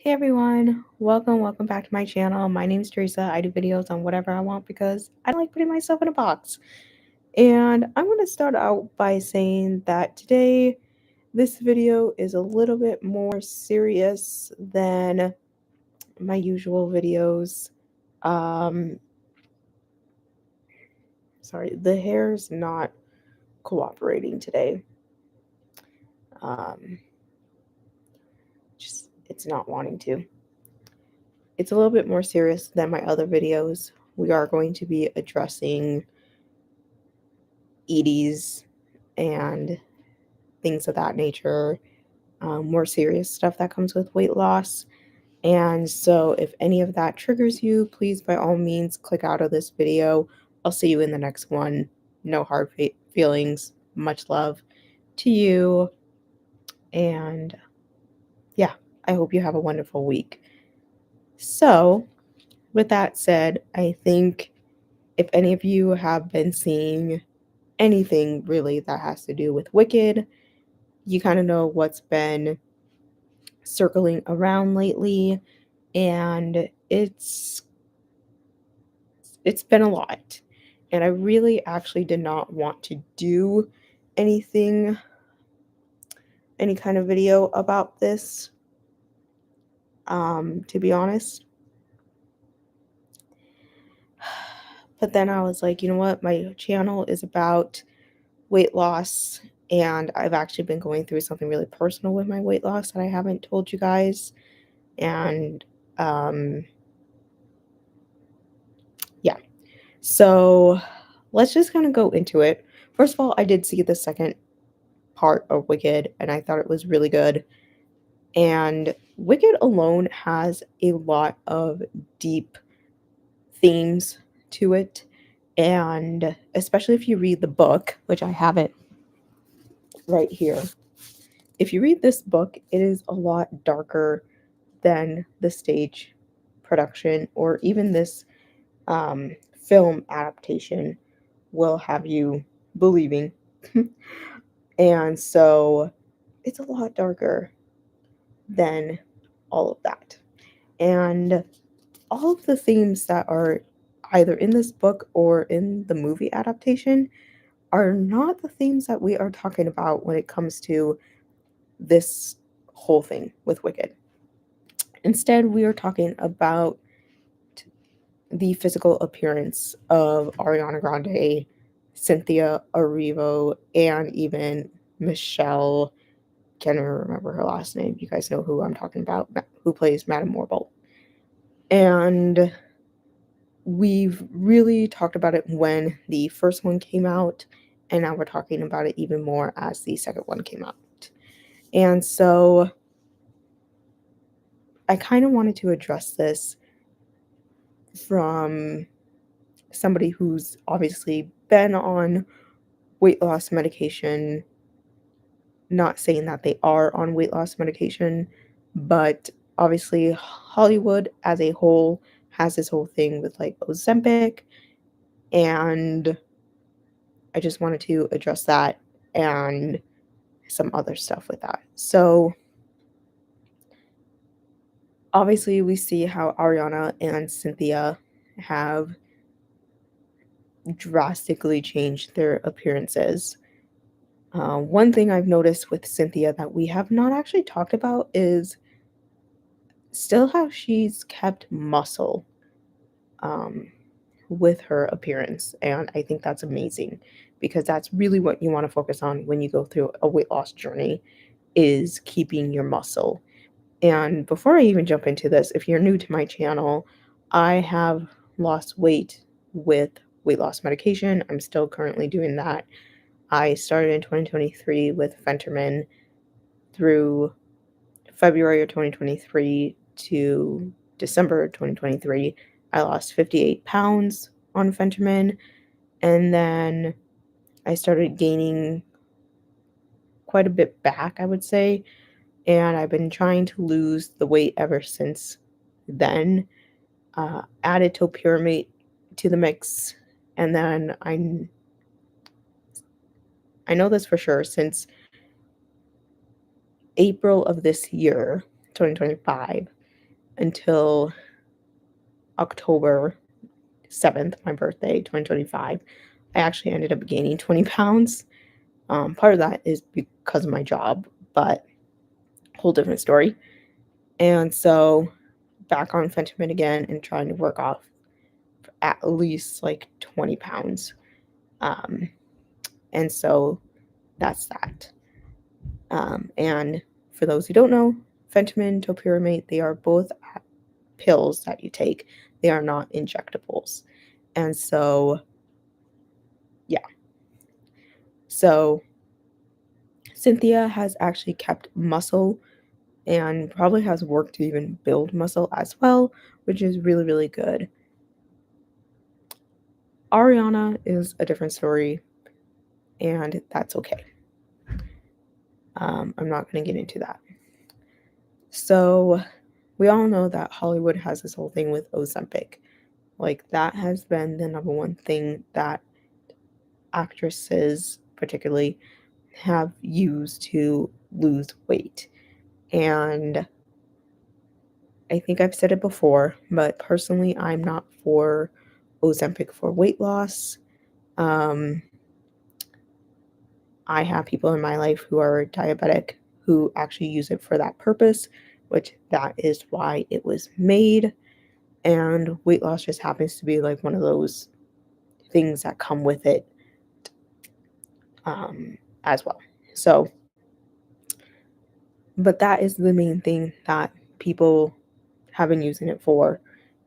Hey everyone, welcome back to my channel. My name's Teresa. I do videos on whatever I want because I don't like putting myself in a box. And I'm going to start out by saying that today this video is a little bit more serious than my usual videos. Um, Sorry, the hair's not cooperating today. Um, just it's not wanting to. It's a little bit more serious than my other videos. We are going to be addressing EDs and things of that nature, more serious stuff that comes with weight loss. And so, if any of that triggers you, please by all means click out of this video. I'll see you in the next one. No hard feelings. Much love to you. And yeah, I hope you have a wonderful week. So, with that said, I think if any of you have been seeing anything really that has to do with Wicked, you kind of know what's been circling around lately, and it's been a lot. And I really actually did not want to do anything any kind of video about this, to be honest. But then I was like, you know what, my channel is about weight loss, and I've actually been going through something really personal with my weight loss that I haven't told you guys. And yeah, so let's just kind of go into it. First of all, I did see the second part of Wicked and I thought it was really good. And Wicked alone has a lot of deep themes to it. And especially if you read the book, which I have it right here. If you read this book, it is a lot darker than the stage production or even this film adaptation will have you believing. And so it's a lot darker than all of that. And all of the themes that are either in this book or in the movie adaptation are not the themes that we are talking about when it comes to this whole thing with Wicked. Instead, we are talking about the physical appearance of Ariana Grande, Cynthia Erivo, and even Michelle. Can't even remember her last name. You guys know who I'm talking about, who plays Madame Morble. And we've really talked about it when the first one came out, and now we're talking about it even more as the second one came out. And so I kind of wanted to address this from somebody who's obviously been on weight loss medication, not saying that they are on weight loss medication, but obviously Hollywood as a whole has this whole thing with like Ozempic, and I just wanted to address that and some other stuff with that. So obviously we see how Ariana and Cynthia have drastically changed their appearances. One thing I've noticed with Cynthia that we have not actually talked about is still how she's kept muscle um, with her appearance. And I think that's amazing because that's really what you want to focus on when you go through a weight loss journey is keeping your muscle. And before I even jump into this, if you're new to my channel, I have lost weight with weight loss medication. I'm still currently doing that. I started in 2023 with Phentermine through February of 2023 to December 2023. I lost 58 pounds on Phentermine, and then I started gaining quite a bit back, I would say, and I've been trying to lose the weight ever since then. Added topiramate to the mix, and then I know this for sure since April of this year, 2025. until October 7th, my birthday, 2025, I actually ended up gaining 20 pounds. Part of that is because of my job, but whole different story. And so back on Fentimid again and trying to work off at least like 20 pounds. Um, and so that's that. And for those who don't know, Fentanyl, topiramate, they are both pills that you take. They are not injectables. And so, yeah. So Cynthia has actually kept muscle and probably has worked to even build muscle as well, which is really, really good. Ariana is a different story, and that's okay. I'm not going to get into that. So, we all know that Hollywood has this whole thing with Ozempic. Like, that has been the number one thing that actresses, particularly, have used to lose weight. And I think I've said it before, but personally, I'm not for Ozempic for weight loss. I have people in my life who are diabetic who actually use it for that purpose, which that is why it was made. And weight loss just happens to be like one of those things that come with it as well. So, but that is the main thing that people have been using it for,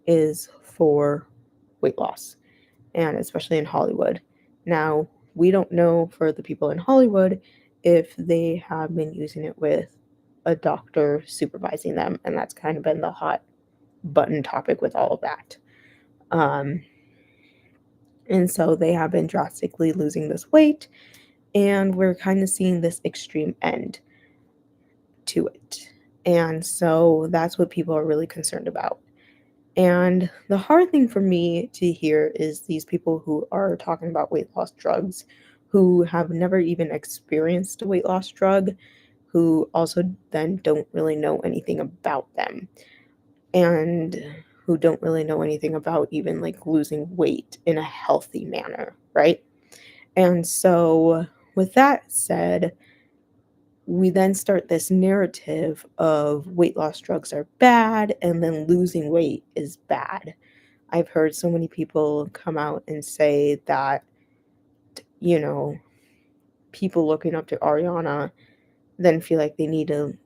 is for weight loss, and especially in Hollywood. Now, we don't know for the people in Hollywood if they have been using it with a doctor supervising them, and that's kind of been the hot button topic with all of that. And so they have been drastically losing this weight, and we're kind of seeing this extreme end to it. And so that's what people are really concerned about. And the hard thing for me to hear is these people who are talking about weight loss drugs who have never even experienced a weight loss drug, who also then don't really know anything about them, and who don't really know anything about even like losing weight in a healthy manner, right? And so, with that said, we then start this narrative of weight loss drugs are bad and then losing weight is bad. I've heard so many people come out and say that, you know, people looking up to Ariana then feel like they need to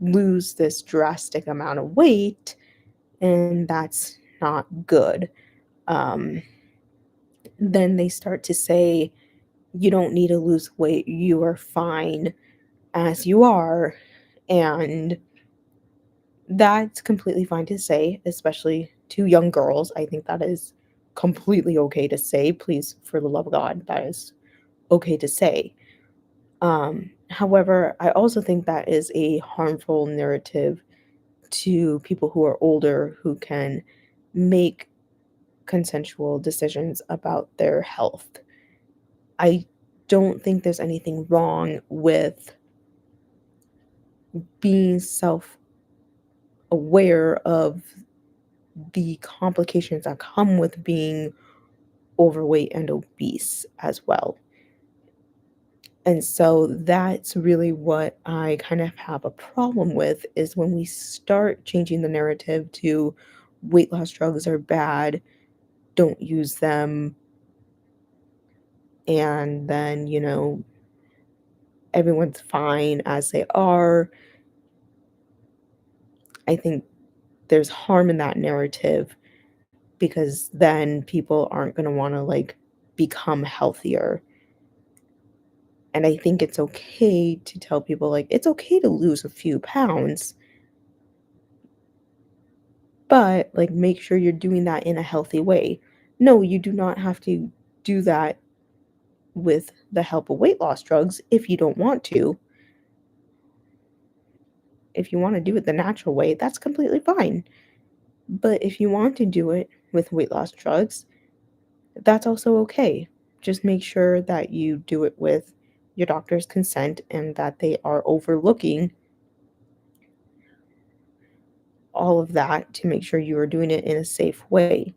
lose this drastic amount of weight, and that's not good. Um, then they start to say, you don't need to lose weight, you are fine as you are. And that's completely fine to say, especially to young girls. I think that is completely okay to say. Please, for the love of God, that is okay to say. However, I also think that is a harmful narrative to people who are older who can make consensual decisions about their health. I don't think there's anything wrong with being self aware of the complications that come with being overweight and obese as well. And so that's really what I kind of have a problem with, is when we start changing the narrative to weight loss drugs are bad, don't use them, and then, everyone's fine as they are. I think there's harm in that narrative, because then people aren't going to want to like become healthier. And I think it's okay to tell people, like, it's okay to lose a few pounds, but like make sure you're doing that in a healthy way. No, you do not have to do that with the help of weight loss drugs if you don't want to. If you want to do it the natural way, that's completely fine. But if you want to do it with weight loss drugs, that's also okay. Just make sure that you do it with your doctor's consent and that they are overlooking all of that to make sure you are doing it in a safe way,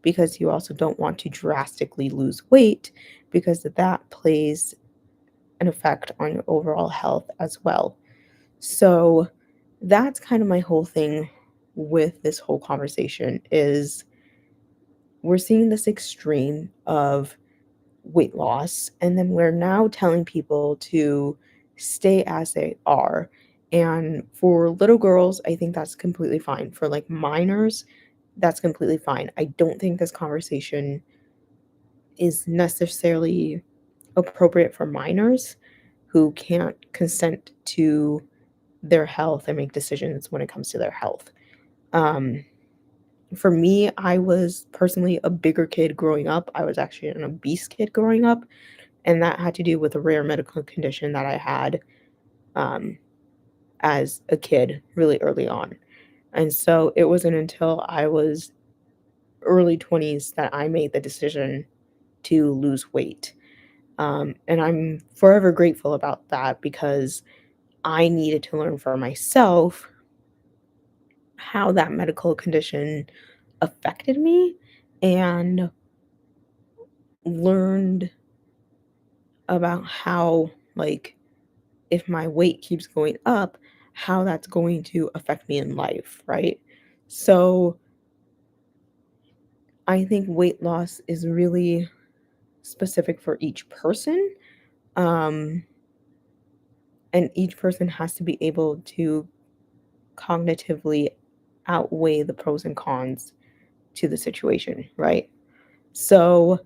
because you also don't want to drastically lose weight, because that plays an effect on your overall health as well. So that's kind of my whole thing with this whole conversation is we're seeing this extreme of weight loss, and then we're now telling people to stay as they are. And for little girls, I think that's completely fine. For like minors, that's completely fine. I don't think this conversation is necessarily appropriate for minors who can't consent to their health and make decisions when it comes to their health. Um, for me, I was personally a bigger kid growing up. I was actually an obese kid growing up, and that had to do with a rare medical condition that I had um, as a kid really early on. And so it wasn't until I was early 20s that I made the decision to lose weight. And I'm forever grateful about that because I needed to learn for myself how that medical condition affected me and learned about how, like, if my weight keeps going up, how that's going to affect me in life, right? So I think weight loss is really specific for each person. Um, and each person has to be able to cognitively outweigh the pros and cons to the situation, right? So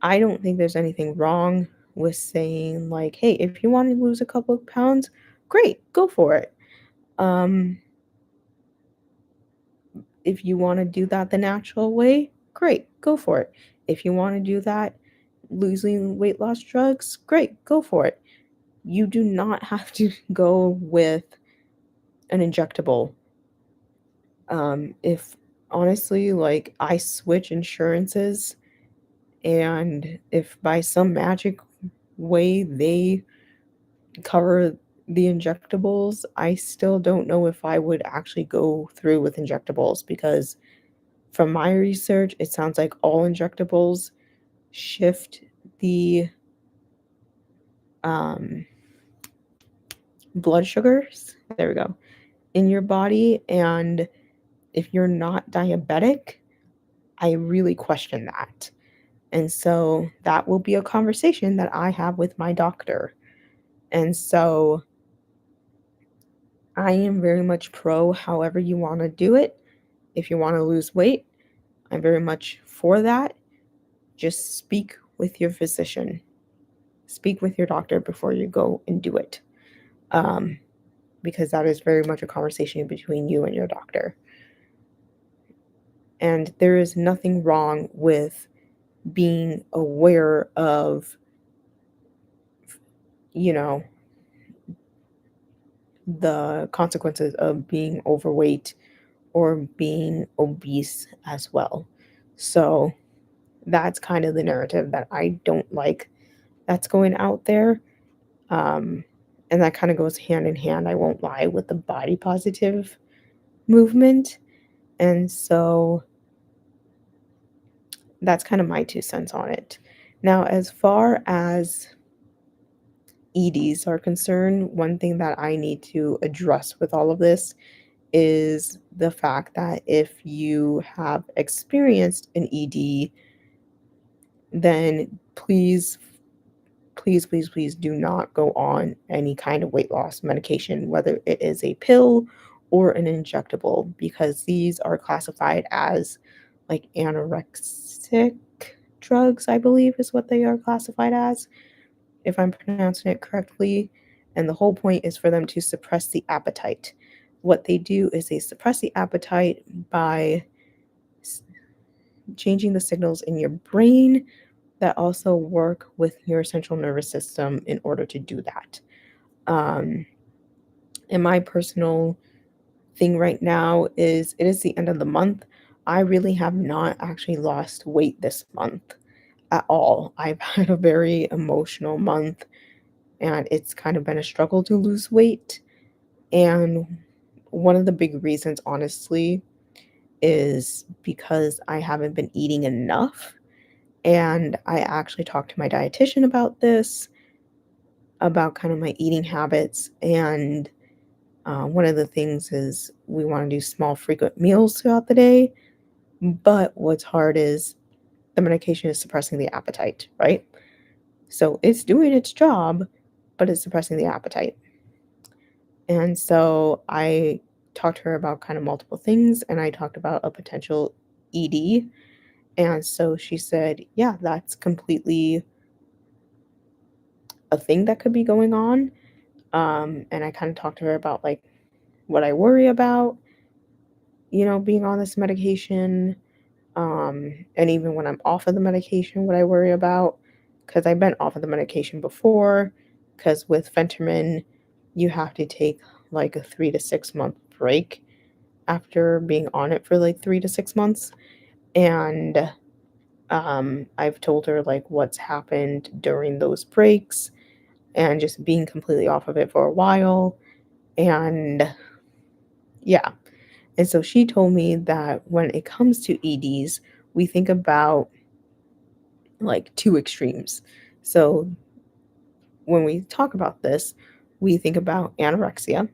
I don't think there's anything wrong with saying, like, hey, if you want to lose a couple of pounds, great, go for it. Um, if you want to do that the natural way, great, go for it. If you want to do that losing weight loss drugs, great, go for it. You do not have to go with an injectable. If honestly, like, I switch insurances, and if by some magic way they cover the injectables, I still don't know if I would actually go through with injectables because from my research, it sounds like all injectables shift the um, blood sugars, there we go, in your body. And if you're not diabetic, I really question that. And so that will be a conversation that I have with my doctor. And so I am very much pro however you want to do it. If you want to lose weight, I'm very much for that. Just speak with your physician, speak with your doctor before you go and do it. Um, because that is very much a conversation between you and your doctor. And there is nothing wrong with being aware of, you know, the consequences of being overweight or being obese as well. So that's kind of the narrative that I don't like that's going out there. Um, and that kind of goes hand in hand, I won't lie, with the body positive movement. And so that's kind of my 2 cents on it. Now, as far as EDs are concerned, one thing that I need to address with all of this is the fact that if you have experienced an ED, then please do not go on any kind of weight loss medication, whether it is a pill or an injectable, because these are classified as like anorexic drugs, I believe is what they are classified as, if I'm pronouncing it correctly. And the whole point is for them to suppress the appetite. What they do is they suppress the appetite by changing the signals in your brain that also work with your central nervous system in order to do that. Um, and my personal thing right now is it is the end of the month. I really have not actually lost weight this month at all. I've had a very emotional month and it's kind of been a struggle to lose weight. And one of the big reasons, honestly, is because I haven't been eating enough. And I actually talked to my dietitian about this, about kind of my eating habits. And one of the things is we want to do small, frequent meals throughout the day. But what's hard is the medication is suppressing the appetite, right? So it's doing its job, but it's suppressing the appetite. And so I talked to her about kind of multiple things, and I talked about a potential ED. And so she said, yeah, that's completely a thing that could be going on. And I kind of talked to her about like what I worry about, being on this medication. And even when I'm off of the medication, what I worry about, because I've been off of the medication before, because with Fenterman, you have to take like a 3 to 6 month break after being on it for like 3 to 6 months. And I've told her like what's happened during those breaks and just being completely off of it for a while. And yeah. And so she told me that when it comes to EDs, we think about like two extremes. So when we talk about this, we think about anorexia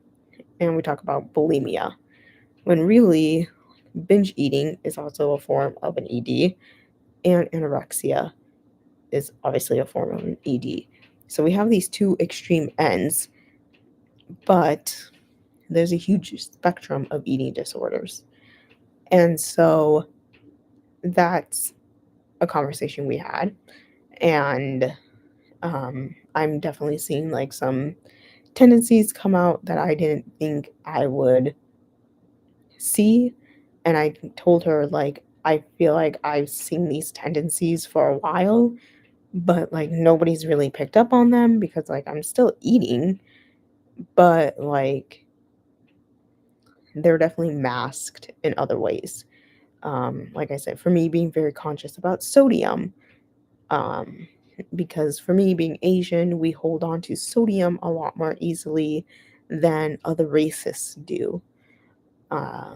and we talk about bulimia, when really binge eating is also a form of an ED, and anorexia is obviously a form of an ED. So we have these two extreme ends, but there's a huge spectrum of eating disorders. And so that's a conversation we had. And I'm definitely seeing like some tendencies come out that I didn't think I would see. And I told her, like, I feel like I've seen these tendencies for a while, but like nobody's really picked up on them because like I'm still eating, but like they're definitely masked in other ways. Like I said, for me, being very conscious about sodium, um, because for me, being Asian, we hold on to sodium a lot more easily than other races do. Uh,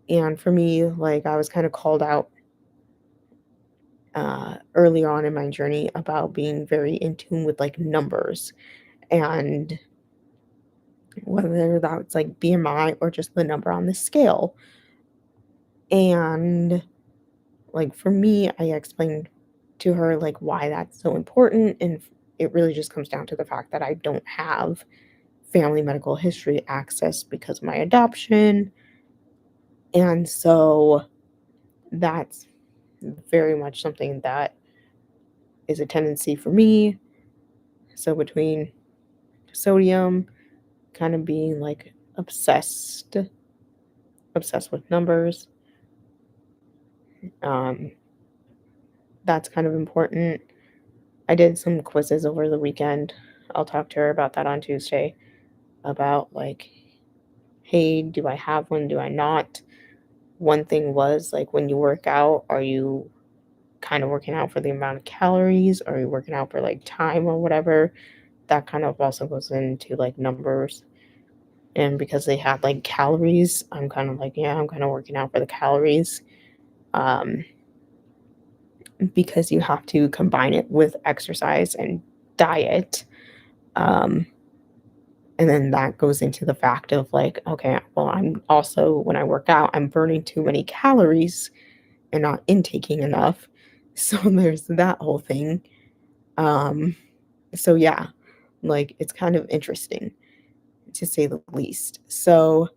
and for me, like I was kind of called out early on in my journey about being very in tune with like numbers, and whether that's like BMI or just the number on the scale. And like for me, I explained to her like why that's so important, and it really just comes down to the fact that I don't have family medical history access because of my adoption. And so that's very much something that is a tendency for me. So between sodium, kind of being like obsessed with numbers, um, that's kind of important. I did some quizzes over the weekend. I'll talk to her about that on Tuesday, about like, hey, do I have one? Do I not? One thing was like, when you work out, are you kind of working out for the amount of calories, or are you working out for like time or whatever? That kind of also goes into like numbers. And because they have like calories, I'm kind of like, yeah, I'm kind of working out for the calories. Um, because you have to combine it with exercise and diet. Um, and then that goes into the fact of like, okay, well, I'm also, when I work out, I'm burning too many calories and not intaking enough. So there's that whole thing. Um, so yeah, like it's kind of interesting to say the least. So,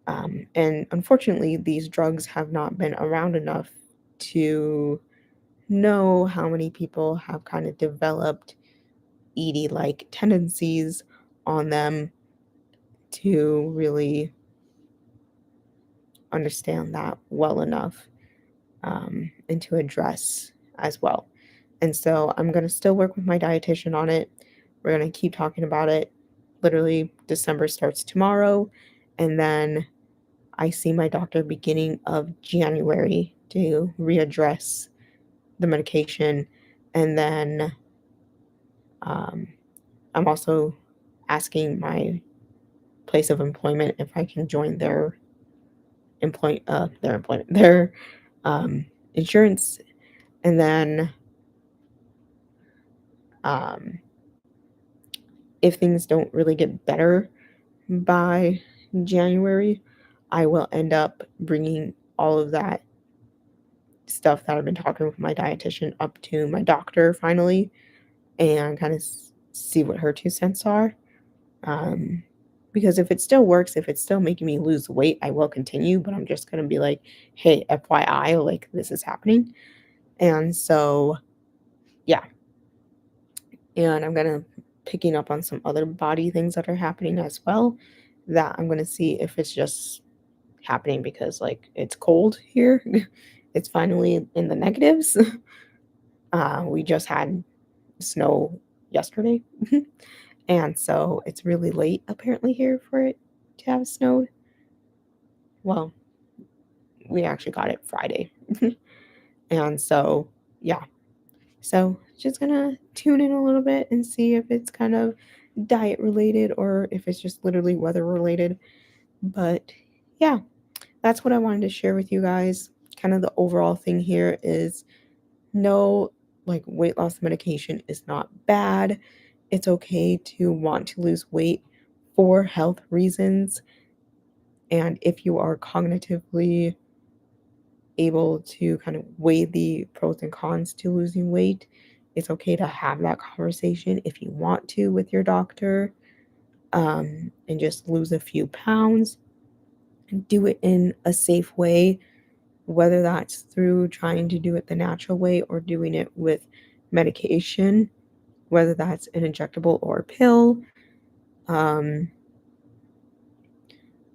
and unfortunately, these drugs have not been around enough to know how many people have kind of developed ED like tendencies on them to really understand that well enough, and to address as well. And so I'm going to still work with my dietitian on it. We're going to keep talking about it. Literally, December starts tomorrow. And then I see my doctor beginning of January to readdress the medication. And then um, I'm also asking my place of employment if I can join their insurance, and then um, if things don't really get better by January, I will end up bringing all of that stuff that I've been talking with my dietitian up to my doctor finally and kind of see what her 2 cents are. Um, because if it still works, if it's still making me lose weight, I will continue, but I'm just going to be like, hey, FYI, like this is happening. And so, yeah. And I'm going to picking up on some other body things that are happening as well that I'm going to see if it's just happening because like it's cold here. It's finally in the negatives. We just had snow yesterday. And so it's really late apparently here for it to have snowed. Well, we actually got it Friday. And so, yeah. So just gonna tune in a little bit and see if it's kind of diet related or if it's just literally weather related. But yeah, that's what I wanted to share with you guys. Kind of the overall thing here is no, like weight loss medication is not bad. It's okay to want to lose weight for health reasons. And if you are cognitively able to kind of weigh the pros and cons to losing weight, it's okay to have that conversation if you want to with your doctor, and just lose a few pounds and do it in a safe way, whether that's through trying to do it the natural way or doing it with medication, whether that's an injectable or a pill. Um,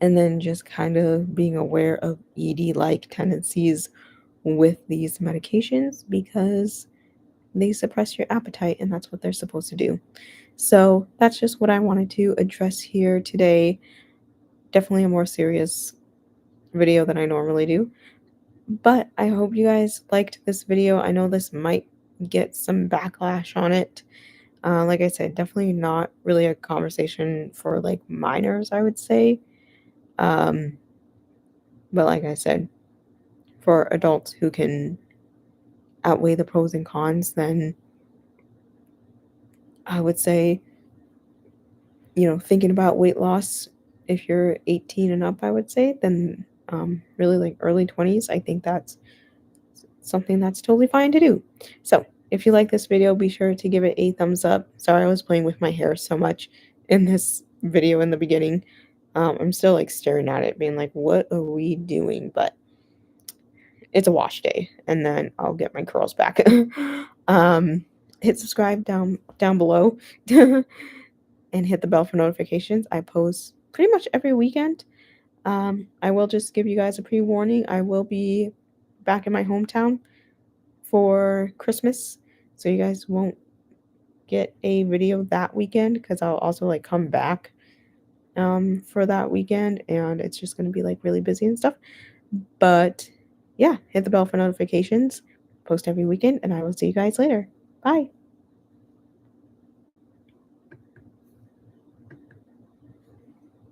and then just kind of being aware of ED-like tendencies with these medications because they suppress your appetite and that's what they're supposed to do. So that's just what I wanted to address here today. Definitely a more serious video than I normally do. But I hope you guys liked this video. I know this might get some backlash on it. Like I said, definitely not really a conversation for like minors, I would say. Um, but like I said, for adults who can outweigh the pros and cons, then I would say, thinking about weight loss, if you're 18 and up, I would say, then really like early 20s, I think that's something that's totally fine to do. So if you like this video, be sure to give it a thumbs up. Sorry, I was playing with my hair so much in this video in the beginning. I'm still like staring at it, being like, what are we doing? But it's a wash day, and then I'll get my curls back. um, hit subscribe down below, and hit the bell for notifications. I post pretty much every weekend. I will just give you guys a pre-warning. I will be back in my hometown for Christmas, so you guys won't get a video that weekend because I'll also like come back for that weekend, and it's just gonna be like really busy and stuff. But yeah, hit the bell for notifications. Post every weekend, and I will see you guys later. Bye.